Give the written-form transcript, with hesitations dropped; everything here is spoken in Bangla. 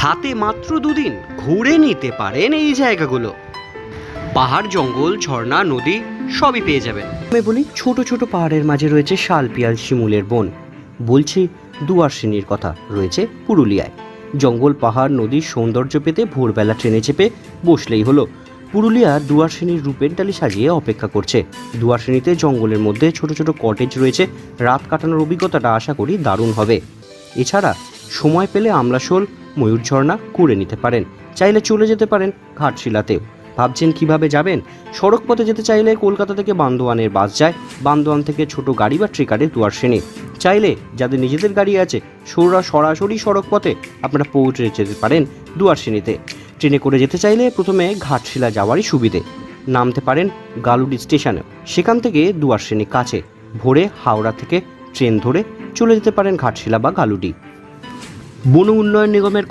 হাতে মাত্র দুদিন ঘুরে নিতে পারেন এই জায়গাগুলো। পাহাড়, জঙ্গল, ঝর্ণা, নদী সবই পেয়ে যাবেন। আমি বলি ছোট ছোট পাহাড়ের মাঝে রয়েছে শাল, পিয়াল, শিমুলের বন। বলছি দুয়ারসিনির কথা, রয়েছে পুরুলিয়ায়। জঙ্গল, পাহাড়, নদীর সৌন্দর্য পেতে ভোরবেলা ট্রেনে চেপে বসলেই হলো। পুরুলিয়া দুয়ারসিনির রূপের ডালি সাজিয়ে অপেক্ষা করছে। দুয়ারসিনিতে জঙ্গলের মধ্যে ছোট ছোট কটেজ রয়েছে। রাত কাটানোর অভিজ্ঞতাটা আশা করি দারুণ হবে। এছাড়া সময় পেলে আমলাশোল, ময়ূর ঝর্ণা করে নিতে পারেন। চাইলে চলে যেতে পারেন ঘাটশিলাতেও। ভাবছেন কিভাবে যাবেন? সড়ক পথে যেতে চাইলে কলকাতা থেকে বান্দোয়ানের বাস যায়। বান্দোয়ান থেকে ছোট গাড়ি বা ট্রেকারে দুয়ারসিনি। চাইলে যাদের নিজেদের গাড়ি আছে সরাসরি সড়ক পথে আপনারা পৌঁছে যেতে পারেন দুয়ারসিনিতে। ট্রেনে করে যেতে চাইলে প্রথমে ঘাটশিলা যাওয়ারই সুবিধে। নামতে পারেন গালুডি স্টেশনে, সেখান থেকে দুয়ারসিনি কাছে। ভোরে হাওড়া থেকে ট্রেন ধরে চলে যেতে পারেন ঘাটশিলা বা গালুডি। বন উন্নয়ন নিগমের